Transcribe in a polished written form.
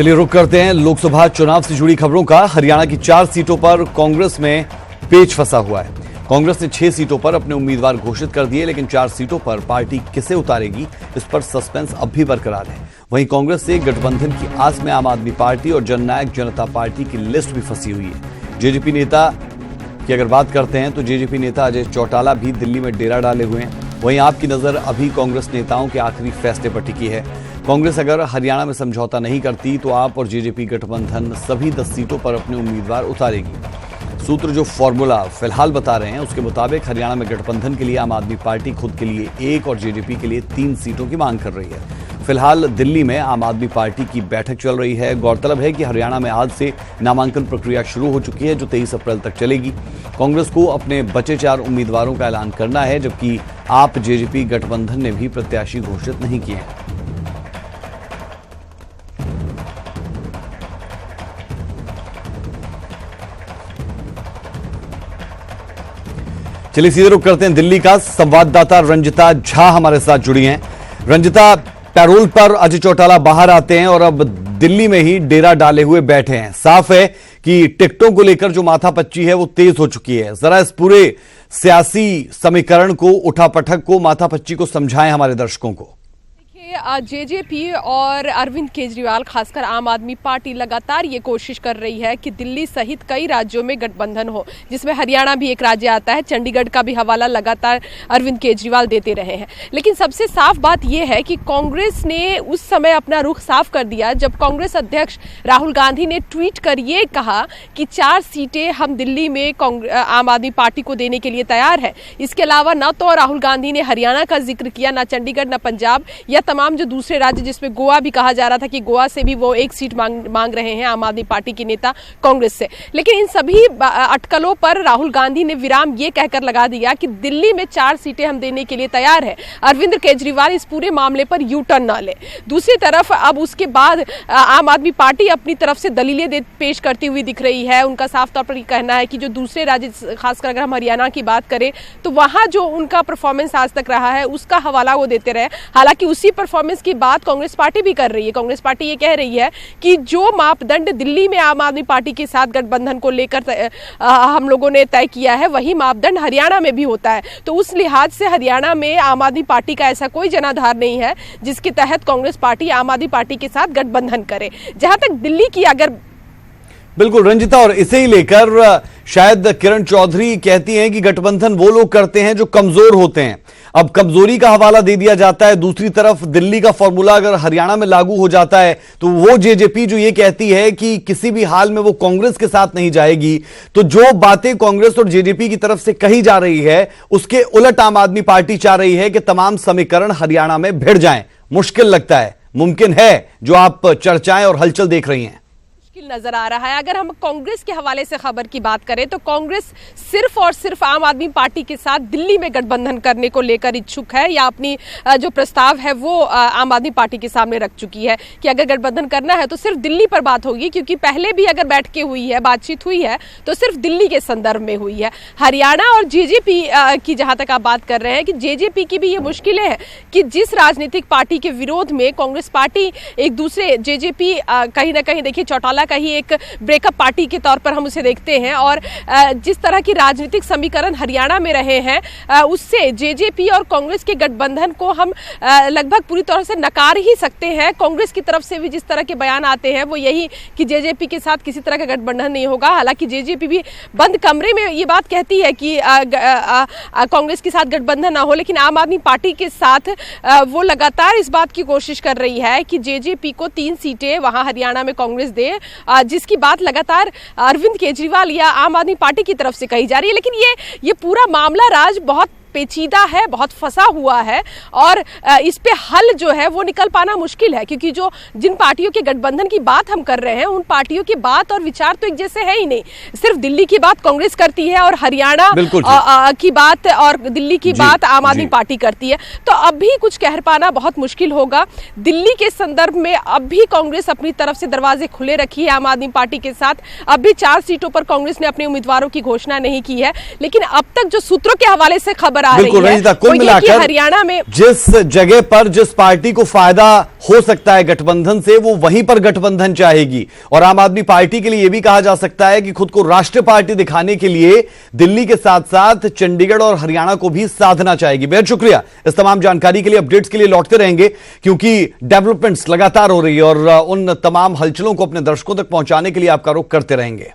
चलिए रुक करते हैं लोकसभा चुनाव से जुड़ी खबरों का। हरियाणा की 4 सीटों पर कांग्रेस में पेच फंसा हुआ है। कांग्रेस ने 6 सीटों पर अपने उम्मीदवार घोषित कर दिए, लेकिन 4 सीटों पर पार्टी किसे उतारेगी इस पर सस्पेंस अब भी बरकरार है। वहीं कांग्रेस से गठबंधन की आस में आम आदमी पार्टी और जननायक जनता पार्टी की लिस्ट भी फंसी हुई है। जेजेपी नेता की अगर बात करते हैं तो जेजेपी नेता अजय चौटाला भी दिल्ली में डेरा डाले हुए हैं। वहीं आपकी नजर अभी कांग्रेस नेताओं के आखिरी फैसले पर टिकी है। कांग्रेस अगर हरियाणा में समझौता नहीं करती तो आप और जेजेपी गठबंधन सभी 10 सीटों पर अपने उम्मीदवार उतारेगी। सूत्र जो फॉर्मूला फिलहाल बता रहे हैं उसके मुताबिक हरियाणा में गठबंधन के लिए आम आदमी पार्टी खुद के लिए 1 और जेजेपी के लिए 3 सीटों की मांग कर रही है। फिलहाल दिल्ली में आम आदमी पार्टी की बैठक चल रही है। गौरतलब है कि हरियाणा में आज से नामांकन प्रक्रिया शुरू हो चुकी है, जो 23 अप्रैल तक चलेगी। कांग्रेस को अपने बचे 4 उम्मीदवारों का ऐलान करना है, जबकि आप जेजेपी गठबंधन ने भी प्रत्याशी घोषित नहीं किए हैं। चलिए सीधे रुक करते हैं दिल्ली का। संवाददाता रंजिता झा हमारे साथ जुड़ी हैं। रंजिता, पैरोल पर अजय चौटाला बाहर आते हैं और अब दिल्ली में ही डेरा डाले हुए बैठे हैं। साफ है कि टिकटों को लेकर जो माथापच्ची है वो तेज हो चुकी है। जरा इस पूरे सियासी समीकरण को, उठापटक को, माथापच्ची को समझाएं हमारे दर्शकों को। जेजेपी और अरविंद केजरीवाल, खासकर आम आदमी पार्टी, लगातार ये कोशिश कर रही है कि दिल्ली सहित कई राज्यों में गठबंधन हो, जिसमें हरियाणा भी एक राज्य आता है। चंडीगढ़ का भी हवाला लगातार अरविंद केजरीवाल देते रहे हैं। लेकिन सबसे साफ बात यह है कि कांग्रेस ने उस समय अपना रुख साफ कर दिया जब कांग्रेस अध्यक्ष राहुल गांधी ने ट्वीट कर ये कहा कि 4 सीटें हम दिल्ली में आम आदमी पार्टी को देने के लिए तैयार है। इसके अलावा न तो राहुल गांधी ने हरियाणा का जिक्र किया, न चंडीगढ़, न पंजाब या तमाम जो दूसरे राज्य, जिसमें गोवा भी कहा जा रहा था कि गोवा से भी वो 1 सीट मांग रहे हैं आम आदमी पार्टी के नेता कांग्रेस से। लेकिन इन सभी अटकलों पर राहुल गांधी ने विराम ये कहकर लगा दिया कि दिल्ली में 4 सीटें हम देने के लिए तैयार है। अरविंद केजरीवाल इस पूरे मामले पर यू टर्न ना ले। दूसरी तरफ अब उसके बाद आम आदमी पार्टी अपनी तरफ से दलीलें पेश करती हुई दिख रही है। उनका साफ तौर पर यह कहना है कि जो दूसरे राज्य, खासकर अगर हम हरियाणा की बात करें तो वहां जो उनका परफॉर्मेंस आज तक रहा है उसका हवाला वो देते रहे। हालांकि उसी परफॉर्मेंस की बात कांग्रेस पार्टी भी कर रही है। कांग्रेस पार्टी ये कह रही है कि जो मापदंड दिल्ली में आम आदमी पार्टी के साथ गठबंधन को लेकर हम लोगों ने तय किया है, वही मापदंड हरियाणा में भी होता है। तो उस लिहाज से हरियाणा में आम आदमी पार्टी का ऐसा कोई जनाधार नहीं है जिसके तहत कांग्रेस पार्टी आम आदमी पार्टी के साथ गठबंधन करे। जहां तक दिल्ली की अगर बिल्कुल रंजिता, और इसे ही लेकर शायद किरण चौधरी कहती हैं कि गठबंधन वो लोग करते हैं जो कमजोर होते हैं। अब कमजोरी का हवाला दे दिया जाता है। दूसरी तरफ दिल्ली का फॉर्मूला अगर हरियाणा में लागू हो जाता है तो वो जेजेपी जो ये कहती है कि किसी भी हाल में वो कांग्रेस के साथ नहीं जाएगी, तो जो बातें कांग्रेस और जेजेपी की तरफ से कही जा रही है उसके उलट आम आदमी पार्टी चाह रही है कि तमाम समीकरण हरियाणा में भिड़ जाएं। मुश्किल लगता है, मुमकिन है जो आप चर्चाएं और हलचल देख रही हैं? नजर आ रहा है। अगर हम कांग्रेस के हवाले से खबर की बात करें तो कांग्रेस सिर्फ और सिर्फ आम आदमी पार्टी के साथ दिल्ली में गठबंधन करने को लेकर इच्छुक है, या अपनी जो प्रस्ताव है वो आम आदमी पार्टी के सामने रख चुकी है कि अगर गठबंधन करना है तो सिर्फ दिल्ली पर बात होगी। क्योंकि पहले भी अगर बैठकें हुई है, बातचीत हुई है तो सिर्फ दिल्ली के संदर्भ में हुई है। हरियाणा और जेजेपी की जहां तक आप बात कर रहे हैं कि जेजेपी की भी ये मुश्किलें हैं कि जिस राजनीतिक पार्टी के विरोध में कांग्रेस पार्टी एक दूसरे, जेजेपी कहीं ना कहीं देखिए चौटाला का ही एक ब्रेकअप पार्टी के तौर पर हम उसे देखते हैं, और जिस तरह की राजनीतिक समीकरण हरियाणा में रहे हैं उससे जेजेपी और कांग्रेस के गठबंधन को हम लगभग पूरी तरह से नकार ही सकते हैं। कांग्रेस की तरफ से भी जिस तरह के बयान आते हैं वो यही कि जेजेपी के साथ किसी तरह का गठबंधन नहीं होगा। हालांकि जेजेपी भी बंद कमरे में ये बात कहती है कि कांग्रेस के साथ गठबंधन ना हो, लेकिन आम आदमी पार्टी के साथ वो लगातार इस बात की कोशिश कर रही है कि जेजेपी को 3 सीटें वहां हरियाणा में कांग्रेस दे, जिसकी बात लगातार अरविंद केजरीवाल या आम आदमी पार्टी की तरफ से कही जा रही है। लेकिन ये पूरा मामला राज बहुत पेचीदा है, बहुत फंसा हुआ है, और इस पे हल जो है वो निकल पाना मुश्किल है। क्योंकि जो जिन पार्टियों के गठबंधन की बात हम कर रहे हैं उन पार्टियों की बात और विचार तो एक जैसे है ही नहीं। सिर्फ दिल्ली की बात कांग्रेस करती है और हरियाणा की बात और दिल्ली की बात आम आदमी पार्टी करती है। तो अब भी कुछ कह पाना बहुत मुश्किल होगा। दिल्ली के संदर्भ में अब भी कांग्रेस अपनी तरफ से दरवाजे खुले रखी है आम आदमी पार्टी के साथ। अब भी 4 सीटों पर कांग्रेस ने अपने उम्मीदवारों की घोषणा नहीं की है। लेकिन अब तक जो सूत्रों के हवाले से खबर खबर आ रही बिल्कुल है रंजीता, कुल वो ये कि मिलाकर हरियाणा में जिस जगह पर जिस पार्टी को फायदा हो सकता है गठबंधन से, वो वहीं पर गठबंधन चाहेगी। और आम आदमी पार्टी के लिए यह भी कहा जा सकता है कि खुद को राष्ट्रीय पार्टी दिखाने के लिए दिल्ली के साथ साथ चंडीगढ़ और हरियाणा को भी साधना चाहेगी। बेहद शुक्रिया इस तमाम जानकारी के लिए। अपडेट्स के लिए लौटते रहेंगे क्योंकि डेवलपमेंट्स लगातार हो रही है और उन तमाम हलचलों को अपने दर्शकों तक पहुंचाने के लिए आपका रुख करते रहेंगे।